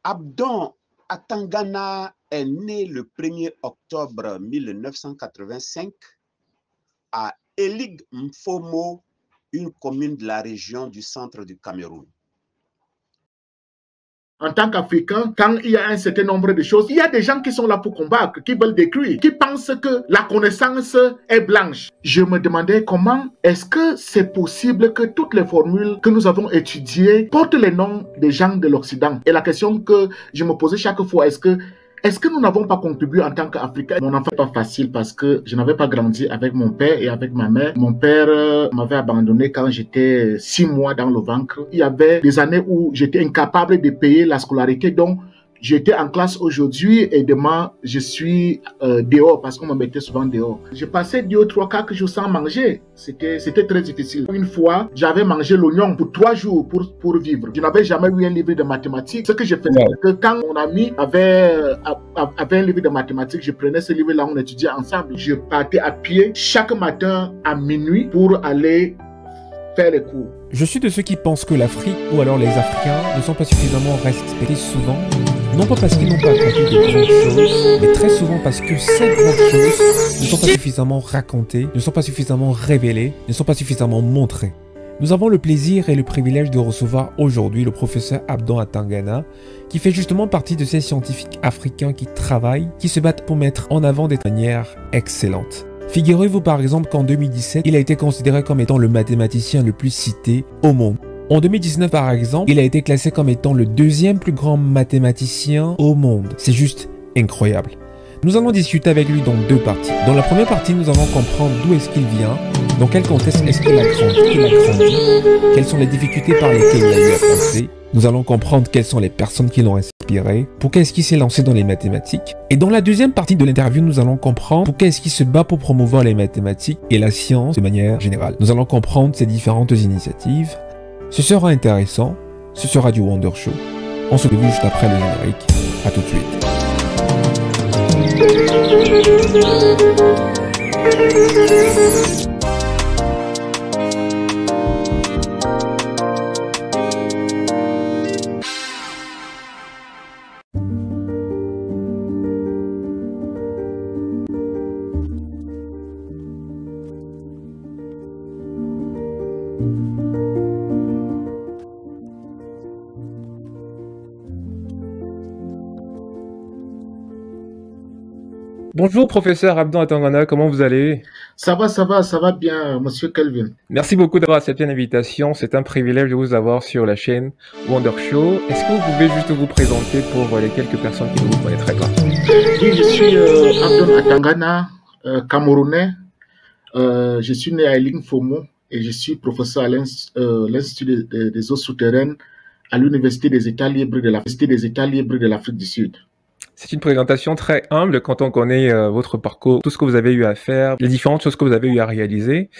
Abdon Atangana est né le 1er octobre 1985 à Elig Mfomo, une commune de la région du centre du Cameroun. En tant qu'Africain, quand il y a un certain nombre de choses, il y a des gens qui sont là pour combattre, qui veulent détruire, qui pensent que la connaissance est blanche. Je me demandais comment est-ce que c'est possible que toutes les formules que nous avons étudiées portent les noms des gens de l'Occident. Et la question que je me posais chaque fois, est-ce que nous n'avons pas contribué en tant qu'Africains? Mon enfant n'est pas facile parce que je n'avais pas grandi avec mon père et avec ma mère. Mon père m'avait abandonné quand j'étais 6 mois dans le ventre. Il y avait des années où j'étais incapable de payer la scolarité. Donc, j'étais en classe aujourd'hui et demain, je suis dehors parce qu'on me mettait souvent dehors. Je passais 2 ou 3 4 jours sans manger. C'était très difficile. Une fois, j'avais mangé l'oignon pour 3 jours pour vivre. Je n'avais jamais eu un livre de mathématiques. Ce que je faisais, c'est que quand mon ami avait un livre de mathématiques, je prenais ce livre-là, on étudiait ensemble. Je partais à pied chaque matin à minuit pour aller faire les cours. Je suis de ceux qui pensent que l'Afrique, ou alors les Africains, ne sont pas suffisamment respectés souvent, non pas parce qu'ils n'ont pas accompli de grandes choses, mais très souvent parce que ces grandes choses ne sont pas suffisamment racontées, ne sont pas suffisamment révélées, ne sont pas suffisamment montrées. Nous avons le plaisir et le privilège de recevoir aujourd'hui le professeur Abdon Atangana, qui fait justement partie de ces scientifiques africains qui travaillent, qui se battent pour mettre en avant des manières excellentes. Figurez-vous par exemple qu'en 2017, il a été considéré comme étant le mathématicien le plus cité au monde. En 2019 par exemple, il a été classé comme étant le 2e plus grand mathématicien au monde. C'est juste incroyable. Nous allons discuter avec lui dans 2 parties. Dans la première partie, nous allons comprendre d'où est-ce qu'il vient, dans quel contexte est-ce qu'il a grandi, quelles sont les difficultés par lesquelles il a eu à passer. Nous allons comprendre quelles sont les personnes qui l'ont inspiré, pourquoi est-ce qu'il s'est lancé dans les mathématiques. Et dans la deuxième partie de l'interview, nous allons comprendre pourquoi est-ce qu'il se bat pour promouvoir les mathématiques et la science de manière générale. Nous allons comprendre ses différentes initiatives. Ce sera intéressant, ce sera du Wonder Show. On se retrouve juste après le générique. À tout de suite. Bonjour professeur Abdon Atangana, comment vous allez? Ça va bien, monsieur Kelvin. Merci beaucoup d'avoir accepté l'invitation, c'est un privilège de vous avoir sur la chaîne Wonder Show. Est-ce que vous pouvez juste vous présenter pour les quelques personnes qui ne vous connaîtraient pas? Oui, je suis Abdon Atangana, Camerounais. Je suis né à Elig Mfomo et je suis professeur à l'Institut des eaux souterraines à l'Université des États libres de l'Afrique du Sud. C'est une présentation très humble quand on connaît votre parcours, tout ce que vous avez eu à faire, les différentes choses que vous avez eu à réaliser.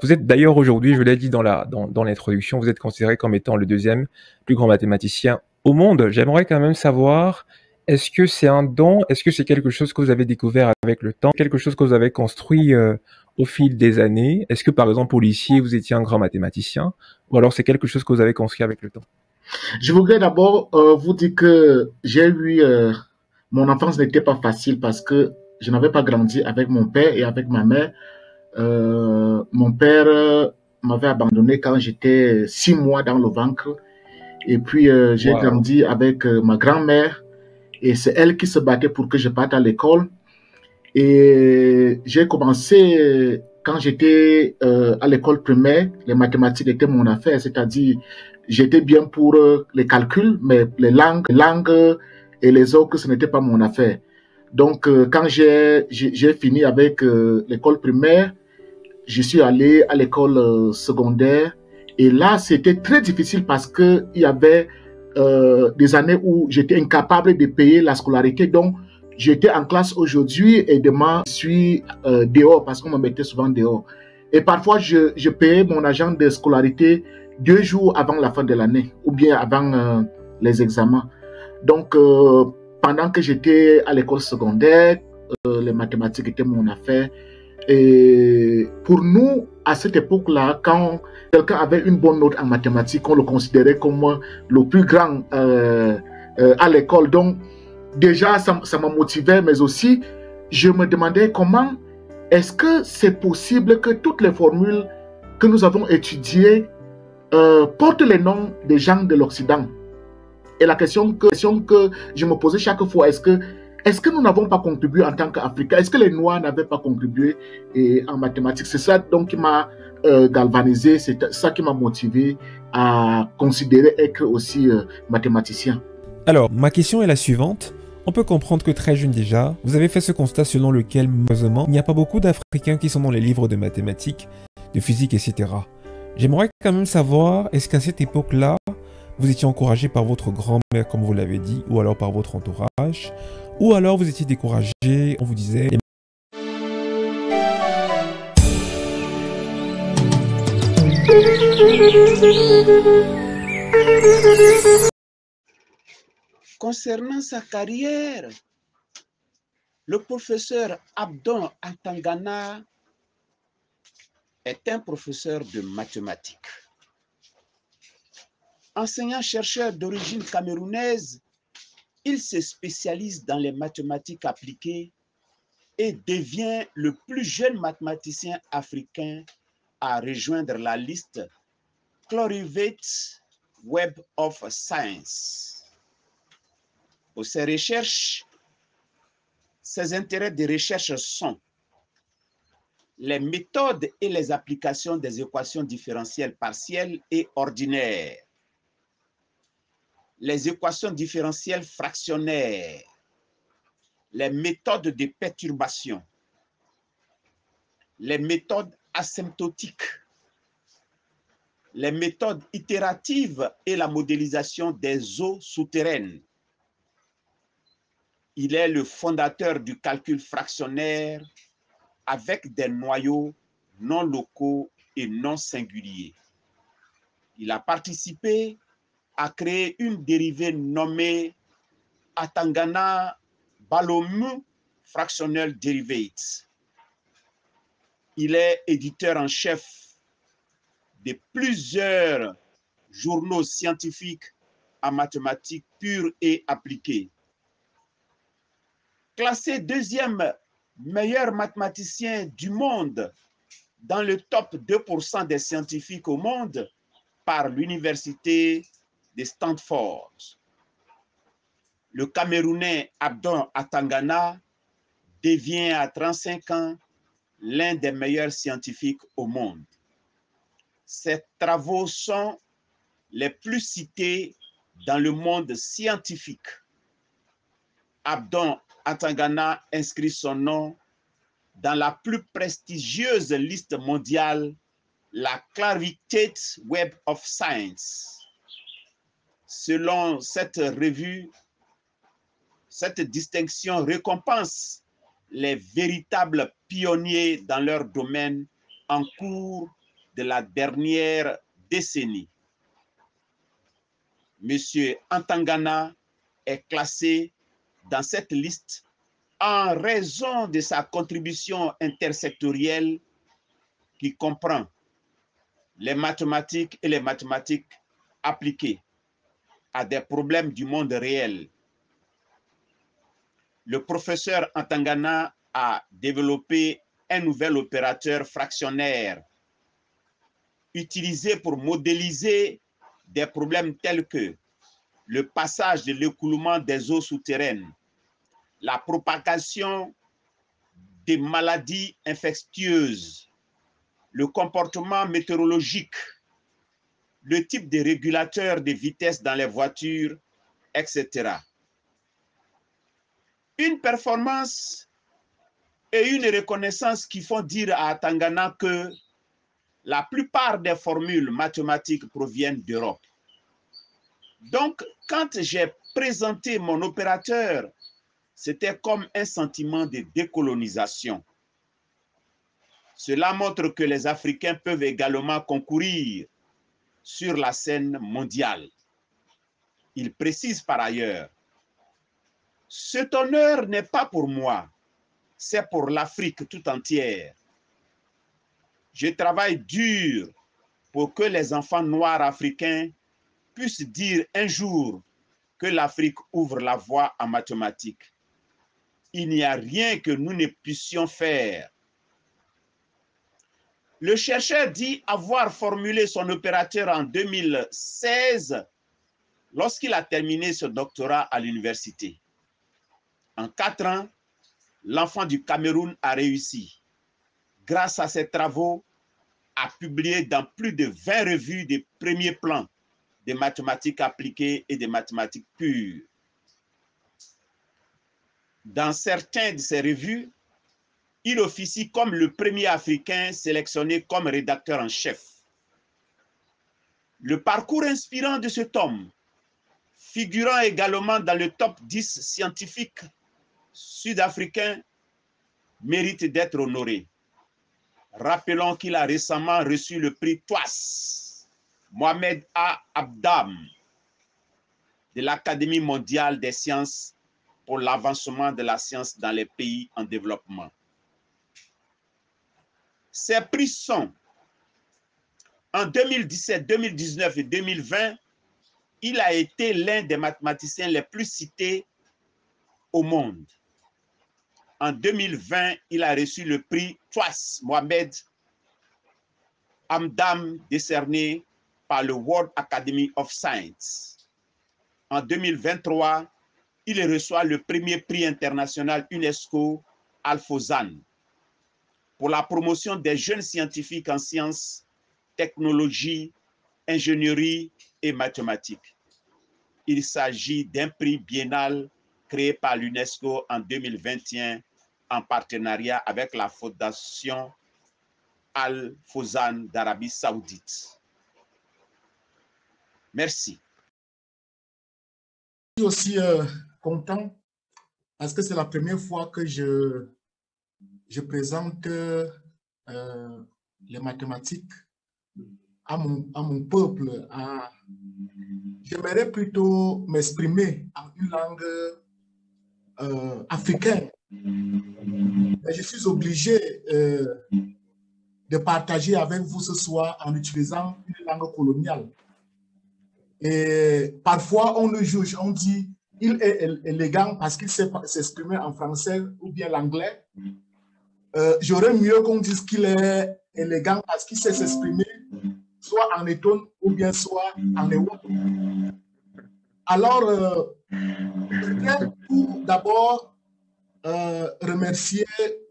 Vous êtes d'ailleurs aujourd'hui, je l'ai dit dans l'introduction, vous êtes considéré comme étant le 2e plus grand mathématicien au monde. J'aimerais quand même savoir, est-ce que c'est un don, est-ce que c'est quelque chose que vous avez découvert avec le temps, quelque chose que vous avez construit au fil des années? Est-ce que par exemple au lycée, vous étiez un grand mathématicien, ou alors c'est quelque chose que vous avez construit avec le temps? Je voudrais d'abord vous dire que j'ai eu... Mon enfance n'était pas facile parce que je n'avais pas grandi avec mon père et avec ma mère. Mon père m'avait abandonné quand j'étais 6 mois dans le ventre. Et puis, j'ai grandi avec ma grand-mère. Et c'est elle qui se battait pour que je parte à l'école. Et j'ai commencé, quand j'étais à l'école primaire, les mathématiques étaient mon affaire. C'est-à-dire, j'étais bien pour les calculs, mais les langues et les autres, ce n'était pas mon affaire. Donc, quand j'ai fini avec l'école primaire, je suis allé à l'école secondaire. Et là, c'était très difficile parce qu'il y avait des années où j'étais incapable de payer la scolarité. Donc, j'étais en classe aujourd'hui et demain, je suis dehors parce qu'on me mettait souvent dehors. Et parfois, je payais mon argent de scolarité 2 jours avant la fin de l'année ou bien avant les examens. Donc, pendant que j'étais à l'école secondaire, les mathématiques étaient mon affaire. Et pour nous, à cette époque-là, quand quelqu'un avait une bonne note en mathématiques, on le considérait comme le plus grand à l'école. Donc, déjà, ça m'a motivé, mais aussi, je me demandais comment est-ce que c'est possible que toutes les formules que nous avons étudiées portent les noms des gens de l'Occident. Et la question que je me posais chaque fois, est-ce que nous n'avons pas contribué en tant qu'Africains? Est-ce que les Noirs n'avaient pas contribué en mathématiques? C'est ça donc qui m'a galvanisé, c'est ça qui m'a motivé à considérer être aussi mathématicien. Alors, ma question est la suivante. On peut comprendre que très jeune déjà, vous avez fait ce constat selon lequel, malheureusement, il n'y a pas beaucoup d'Africains qui sont dans les livres de mathématiques, de physique, etc. J'aimerais quand même savoir, est-ce qu'à cette époque-là, vous étiez encouragé par votre grand-mère, comme vous l'avez dit, ou alors par votre entourage, ou alors vous étiez découragé, on vous disait... Concernant sa carrière, le professeur Abdon Atangana est un professeur de mathématiques. Enseignant-chercheur d'origine camerounaise, il se spécialise dans les mathématiques appliquées et devient le plus jeune mathématicien africain à rejoindre la liste Clarivate Web of Science. Pour ses recherches, ses intérêts de recherche sont les méthodes et les applications des équations différentielles partielles et ordinaires, les équations différentielles fractionnaires, les méthodes de perturbation, les méthodes asymptotiques, les méthodes itératives et la modélisation des eaux souterraines. Il est le fondateur du calcul fractionnaire avec des noyaux non locaux et non singuliers. Il a participé à créer une dérivée nommée Atangana-Balomu Fractional Derivate. Il est éditeur en chef de plusieurs journaux scientifiques en mathématiques pures et appliquées. Classé deuxième meilleur mathématicien du monde dans le top 2% des scientifiques au monde par l'université de Stanford. Le Camerounais Abdon Atangana devient à 35 ans l'un des meilleurs scientifiques au monde. Ses travaux sont les plus cités dans le monde scientifique. Abdon Atangana inscrit son nom dans la plus prestigieuse liste mondiale, la Clarivate Web of Science. Selon cette revue, cette distinction récompense les véritables pionniers dans leur domaine en cours de la dernière décennie. Monsieur Atangana est classé dans cette liste en raison de sa contribution intersectorielle qui comprend les mathématiques et les mathématiques appliquées à des problèmes du monde réel. Le professeur Atangana a développé un nouvel opérateur fractionnaire utilisé pour modéliser des problèmes tels que le passage de l'écoulement des eaux souterraines, la propagation des maladies infectieuses, le comportement météorologique, le type de régulateur de vitesse dans les voitures, etc. Une performance et une reconnaissance qui font dire à Atangana que la plupart des formules mathématiques proviennent d'Europe. Donc, quand j'ai présenté mon opérateur, c'était comme un sentiment de décolonisation. Cela montre que les Africains peuvent également concourir sur la scène mondiale. Il précise par ailleurs, cet honneur n'est pas pour moi, c'est pour l'Afrique tout entière. Je travaille dur pour que les enfants noirs africains puissent dire un jour que l'Afrique ouvre la voie en mathématiques. Il n'y a rien que nous ne puissions faire. Le chercheur dit avoir formulé son opérateur en 2016 lorsqu'il a terminé ce doctorat à l'université. En 4 ans, l'enfant du Cameroun a réussi, grâce à ses travaux, à publier dans plus de 20 revues de premiers plans des mathématiques appliquées et des mathématiques pures. Dans certaines de ces revues, il officie comme le premier Africain sélectionné comme rédacteur en chef. Le parcours inspirant de cet homme, figurant également dans le top 10 scientifiques sud-africains, mérite d'être honoré. Rappelons qu'il a récemment reçu le prix TWAS, Mohamed A. Abdam, de l'Académie mondiale des sciences pour l'avancement de la science dans les pays en développement. Ces prix sont, en 2017, 2019 et 2020, il a été l'un des mathématiciens les plus cités au monde. En 2020, il a reçu le prix TWAS Mohamed Hamdam, décerné par le World Academy of Science. En 2023, il reçoit le premier prix international UNESCO Al-Fawzan pour la promotion des jeunes scientifiques en sciences, technologie, ingénierie et mathématiques. Il s'agit d'un prix biennal créé par l'UNESCO en 2021 en partenariat avec la Fondation Al-Fawzan d'Arabie Saoudite. Merci. Je suis aussi content parce que c'est la première fois que je présente les mathématiques à mon peuple. J'aimerais plutôt m'exprimer en une langue africaine. Mais je suis obligé de partager avec vous ce soir en utilisant une langue coloniale. Et parfois, on le juge, on dit il est élégant parce qu'il sait s'exprimer en français ou bien l'anglais. J'aurais mieux qu'on dise qu'il est élégant parce qu'il sait s'exprimer soit en éton ou bien soit en ewo. Alors, je voudrais tout d'abord remercier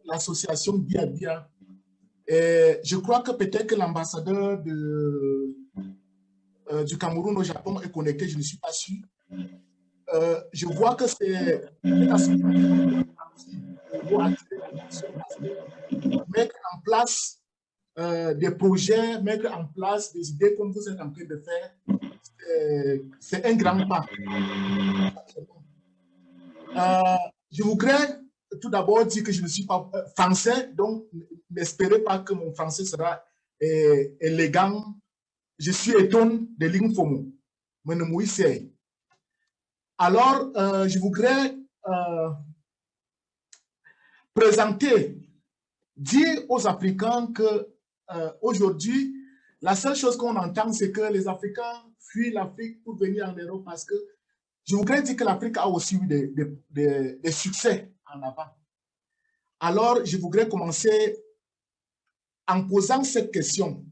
l'association Bia Bia. Et je crois que peut-être que l'ambassadeur du Cameroun au Japon est connecté, je ne suis pas sûr. Je vois que c'est une association mettre en place des projets, mettre en place des idées comme vous êtes en train de faire, c'est un grand pas. Je voudrais tout d'abord dire que je ne suis pas français, donc n'espérez pas que mon français sera élégant. Je suis étonné de l'Infomo. Alors, je voudrais présenter, dire aux Africains que aujourd'hui, la seule chose qu'on entend, c'est que les Africains fuient l'Afrique pour venir en Europe parce que je voudrais dire que l'Afrique a aussi eu des succès en avant. Alors, je voudrais commencer en posant cette question.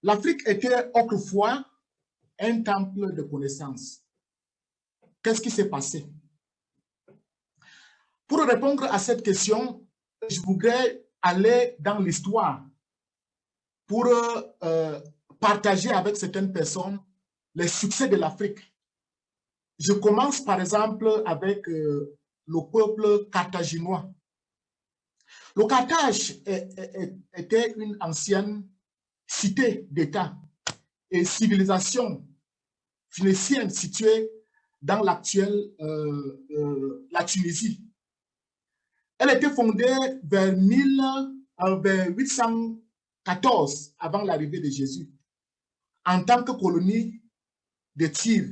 L'Afrique était autrefois un temple de connaissances. Qu'est-ce qui s'est passé? Pour répondre à cette question, je voudrais aller dans l'histoire pour partager avec certaines personnes les succès de l'Afrique. Je commence par exemple avec le peuple carthaginois. Le Carthage était une ancienne cité d'État et civilisation phénicienne située dans l'actuelle la Tunisie. Elle était fondée vers 814 avant l'arrivée de Jésus en tant que colonie de Tyr.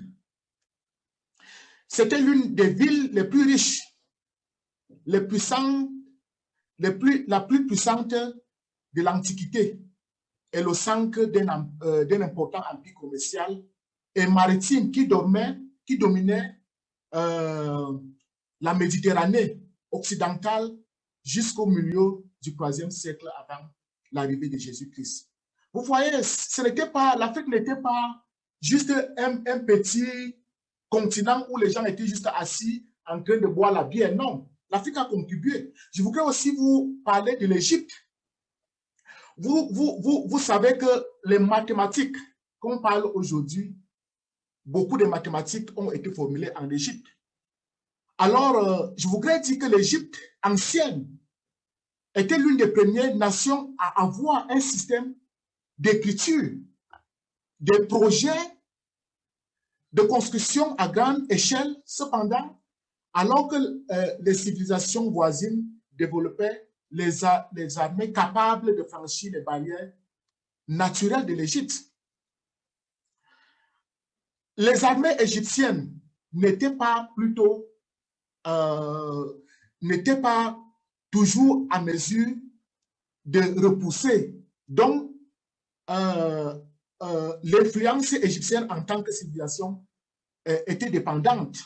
C'était l'une des villes les plus riches, les puissantes, la plus puissante de l'Antiquité. est le centre d'un important empire commercial et maritime qui dominait la Méditerranée occidentale jusqu'au milieu du 3e siècle avant l'arrivée de Jésus-Christ. Vous voyez, l'Afrique n'était pas juste un petit continent où les gens étaient juste assis en train de boire la bière. Non, l'Afrique a contribué. Je voudrais aussi vous parler de l'Égypte. Vous savez que les mathématiques qu'on parle aujourd'hui, beaucoup de mathématiques ont été formulées en Égypte. Alors, je voudrais dire que l'Égypte ancienne était l'une des premières nations à avoir un système d'écriture, des projets de construction à grande échelle. Cependant, alors que les civilisations voisines développaient les armées capables de franchir les barrières naturelles de l'Égypte, les armées égyptiennes n'étaient pas toujours à mesure de repousser. Donc, l'influence égyptienne en tant que civilisation était dépendante